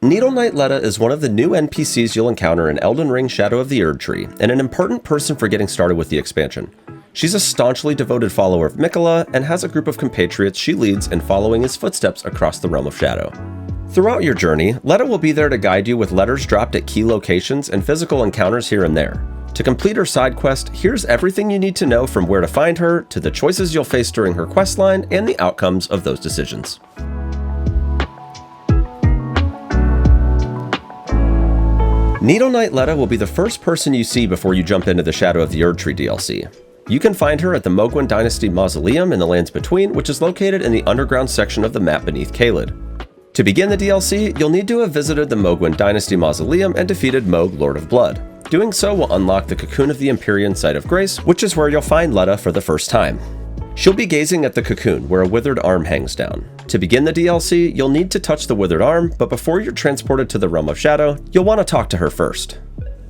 Needle Knight Leda is one of the new NPCs you'll encounter in Elden Ring Shadow of the Erdtree, and an important person for getting started with the expansion. She's a staunchly devoted follower of Miquella, and has a group of compatriots she leads in following his footsteps across the Realm of Shadow. Throughout your journey, Leda will be there to guide you with letters dropped at key locations and physical encounters here and there. To complete her side quest, here's everything you need to know from where to find her, to the choices you'll face during her questline, and the outcomes of those decisions. Needle Knight Leda will be the first person you see before you jump into the Shadow of the Erdtree DLC. You can find her at the Mohgwyn Dynasty Mausoleum in the Lands Between, which is located in the underground section of the map beneath Caelid. To begin the DLC, you'll need to have visited the Mohgwyn Dynasty Mausoleum and defeated Mohg, Lord of Blood. Doing so will unlock the Cocoon of the Empyrean Site of Grace, which is where you'll find Leda for the first time. She'll be gazing at the cocoon, where a withered arm hangs down. To begin the DLC, you'll need to touch the withered arm, but before you're transported to the Realm of Shadow, you'll want to talk to her first.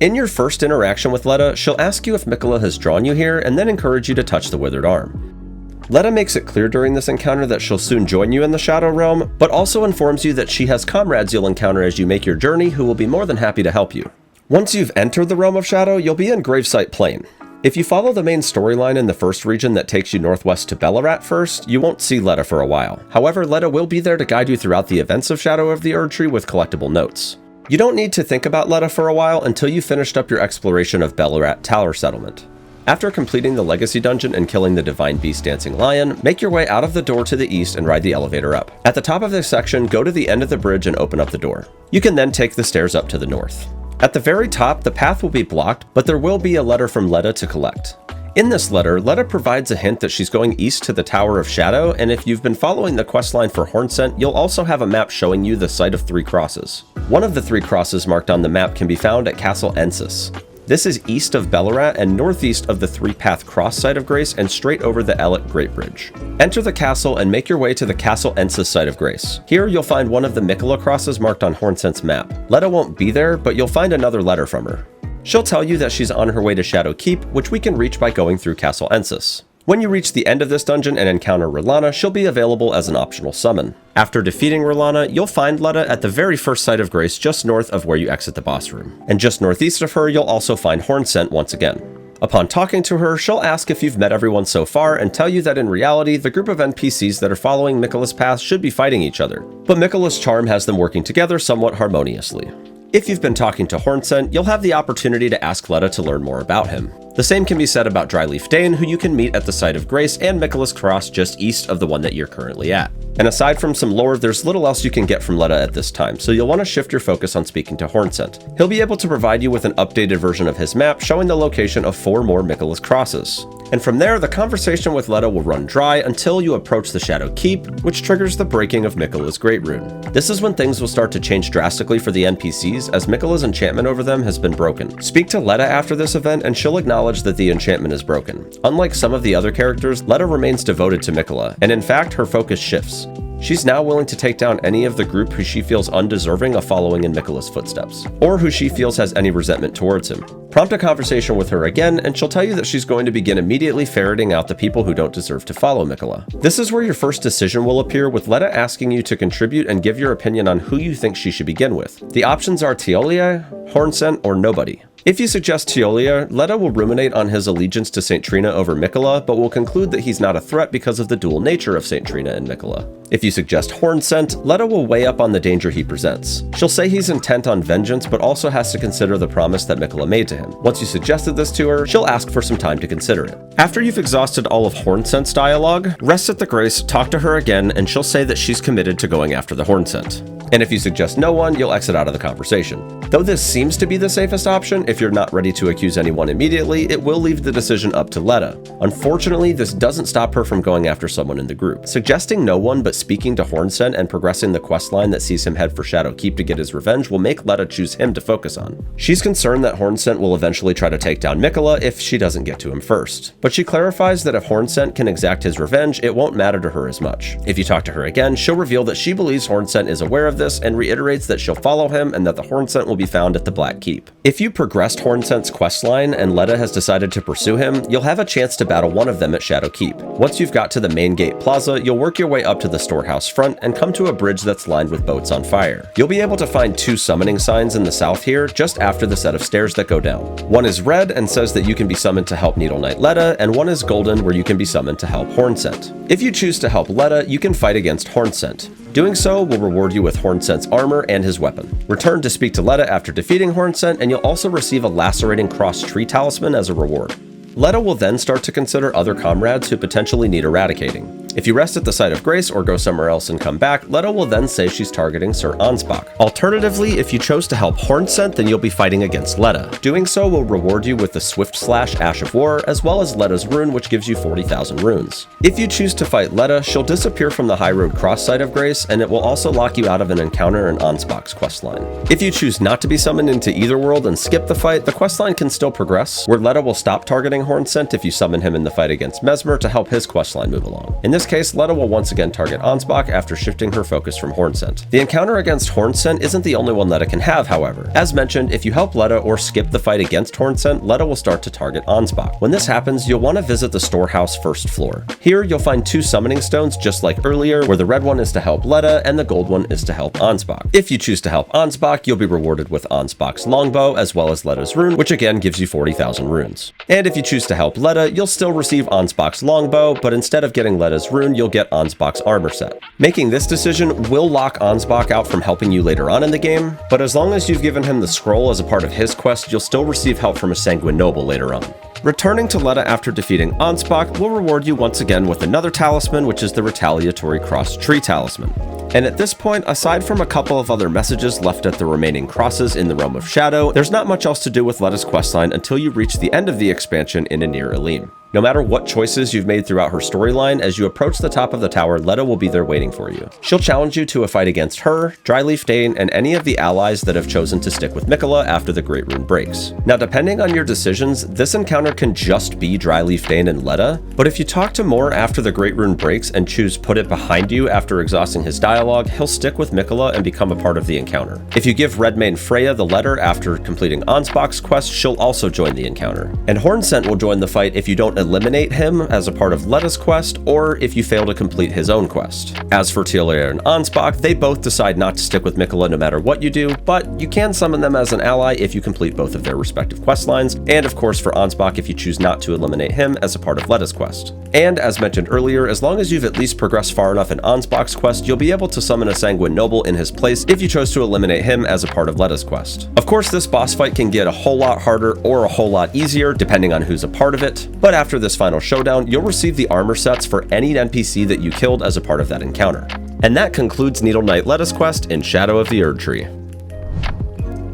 In your first interaction with Leda, she'll ask you if Miquella has drawn you here, and then encourage you to touch the withered arm. Leda makes it clear during this encounter that she'll soon join you in the Shadow Realm, but also informs you that she has comrades you'll encounter as you make your journey who will be more than happy to help you. Once you've entered the Realm of Shadow, you'll be in Gravesite Plain. If you follow the main storyline in the first region that takes you northwest to Belorat first, you won't see Leda for a while. However, Leda will be there to guide you throughout the events of Shadow of the Erdtree with collectible notes. You don't need to think about Leda for a while until you finished up your exploration of Belorat Tower Settlement. After completing the Legacy Dungeon and killing the Divine Beast Dancing Lion, make your way out of the door to the east and ride the elevator up. At the top of this section, go to the end of the bridge and open up the door. You can then take the stairs up to the north. At the very top, the path will be blocked, but there will be a letter from Leda to collect. In this letter, Leda provides a hint that she's going east to the Tower of Shadow, and if you've been following the questline for Hornsent, you'll also have a map showing you the site of 3 crosses. One of the 3 crosses marked on the map can be found at Castle Ansbach. This is east of Belorat and northeast of the 3-path cross site of Grace and straight over the Elet Great Bridge. Enter the castle and make your way to the Castle Ansbach site of Grace. Here you'll find one of the Miquella crosses marked on Hornsent's map. Leda won't be there, but you'll find another letter from her. She'll tell you that she's on her way to Shadow Keep, which we can reach by going through Castle Ansbach. When you reach the end of this dungeon and encounter R'hllana, she'll be available as an optional summon. After defeating R'hllana, you'll find Leda at the very first site of Grace just north of where you exit the boss room. And just northeast of her, you'll also find Hornsent once again. Upon talking to her, she'll ask if you've met everyone so far and tell you that in reality, the group of NPCs that are following Miquella's path should be fighting each other. But Miquella's charm has them working together somewhat harmoniously. If you've been talking to Hornsent, you'll have the opportunity to ask Leda to learn more about him. The same can be said about Dryleaf Dane, who you can meet at the site of Grace and Miquella's Cross just east of the one that you're currently at. And aside from some lore, there's little else you can get from Leda at this time, so you'll want to shift your focus on speaking to Hornsent. He'll be able to provide you with an updated version of his map showing the location of 4 more Miquella's Crosses. And from there, the conversation with Leda will run dry until you approach the Shadow Keep, which triggers the breaking of Miquella's Great Rune. This is when things will start to change drastically for the NPCs, as Miquella's enchantment over them has been broken. Speak to Leda after this event and she'll acknowledge that the enchantment is broken. Unlike some of the other characters, Leda remains devoted to Miquella, and in fact, her focus shifts. She's now willing to take down any of the group who she feels undeserving of following in Miquella's footsteps, or who she feels has any resentment towards him. Prompt a conversation with her again, and she'll tell you that she's going to begin immediately ferreting out the people who don't deserve to follow Miquella. This is where your first decision will appear, with Leda asking you to contribute and give your opinion on who you think she should begin with. The options are Teolia, Hornsent, or nobody. If you suggest Teolia, Leda will ruminate on his allegiance to St. Trina over Miquella, but will conclude that he's not a threat because of the dual nature of St. Trina and Miquella. If you suggest Hornsent, Leda will weigh up on the danger he presents. She'll say he's intent on vengeance, but also has to consider the promise that Miquella made to him. Once you suggested this to her, she'll ask for some time to consider it. After you've exhausted all of Hornsent's dialogue, rest at the Grace, talk to her again, and she'll say that she's committed to going after the Hornsent. And if you suggest no one, you'll exit out of the conversation. Though this seems to be the safest option, if you're not ready to accuse anyone immediately, it will leave the decision up to Leda. Unfortunately, this doesn't stop her from going after someone in the group. Suggesting no one but speaking to Hornsent and progressing the questline that sees him head for Shadow Keep to get his revenge will make Leda choose him to focus on. She's concerned that Hornsent will eventually try to take down Miquella if she doesn't get to him first. But she clarifies that if Hornsent can exact his revenge, it won't matter to her as much. If you talk to her again, she'll reveal that she believes Hornsent is aware of this and reiterates that she'll follow him and that the Hornsent will be found at the Black Keep. If you progressed Hornsent's questline and Leda has decided to pursue him, you'll have a chance to battle one of them at Shadow Keep. Once you've got to the main gate plaza, you'll work your way up to the storehouse front and come to a bridge that's lined with boats on fire. You'll be able to find 2 summoning signs in the south here, just after the set of stairs that go down. One is red and says that you can be summoned to help Needle Knight Leda, and one is golden where you can be summoned to help Hornsent. If you choose to help Leda, you can fight against Hornsent. Doing so will reward you with Hornsent's armor and his weapon. Return to speak to Leda after defeating Hornsent, and you'll also receive a lacerating cross tree talisman as a reward. Leda will then start to consider other comrades who potentially need eradicating. If you rest at the site of grace or go somewhere else and come back, Leda will then say she's targeting Sir Ansbach. Alternatively, if you chose to help Hornsent, then you'll be fighting against Leda. Doing so will reward you with the Swift Slash Ash of War, as well as Leda's rune, which gives you 40,000 runes. If you choose to fight Leda, she'll disappear from the High Road Cross site of grace, and it will also lock you out of an encounter in Ansbach's questline. If you choose not to be summoned into either world and skip the fight, the questline can still progress, where Leda will stop targeting Hornsent if you summon him in the fight against Mesmer to help his questline move along. In this case, Leda will once again target Ansbach after shifting her focus from Hornsent. The encounter against Hornsent isn't the only one Leda can have, however. As mentioned, if you help Leda or skip the fight against Hornsent, Leda will start to target Ansbach. When this happens, you'll want to visit the storehouse first floor. Here, you'll find 2 summoning stones just like earlier, where the red one is to help Leda and the gold one is to help Ansbach. If you choose to help Ansbach, you'll be rewarded with Ansbach's longbow as well as Leda's rune, which again gives you 40,000 runes. And if you choose to help Leda, you'll still receive Ansbach's longbow, but instead of getting Leda's rune, you'll get Ansbach's armor set. Making this decision will lock Ansbach out from helping you later on in the game, but as long as you've given him the scroll as a part of his quest, you'll still receive help from a Sanguine Noble later on. Returning to Leda after defeating Ansbach will reward you once again with another talisman, which is the Retaliatory Cross Tree Talisman. And at this point, aside from a couple of other messages left at the remaining crosses in the Realm of Shadow, there's not much else to do with Leda's questline until you reach the end of the expansion in Anir Elim. No matter what choices you've made throughout her storyline, as you approach the top of the tower, Leda will be there waiting for you. She'll challenge you to a fight against her, Dryleaf Dane, and any of the allies that have chosen to stick with Miquella after the Great Rune breaks. Now, depending on your decisions, this encounter can just be Dryleaf Dane and Leda, but if you talk to Mor after the Great Rune breaks and choose Put It Behind You after exhausting his dialogue, he'll stick with Miquella and become a part of the encounter. If you give Redmane Freya the letter after completing Ansbach's quest, she'll also join the encounter. And Hornsent will join the fight if you don't eliminate him as a part of Leda's quest, or if you fail to complete his own quest. As for Teolir and Ansbach, they both decide not to stick with Miquella no matter what you do, but you can summon them as an ally if you complete both of their respective quest lines, and of course for Ansbach if you choose not to eliminate him as a part of Leda's quest. And as mentioned earlier, as long as you've at least progressed far enough in Ansbach's quest, you'll be able to summon a Sanguine Noble in his place if you chose to eliminate him as a part of Leda's quest. Of course, this boss fight can get a whole lot harder or a whole lot easier depending on who's a part of it, but after this final showdown, you'll receive the armor sets for any NPC that you killed as a part of that encounter. And that concludes Needle Knight Leda's quest in Shadow of the Erdtree.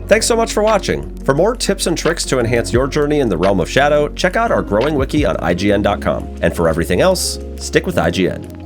Thanks so much for watching. For more tips and tricks to enhance your journey in the Realm of Shadow, check out our growing wiki on IGN.com. And for everything else, stick with IGN.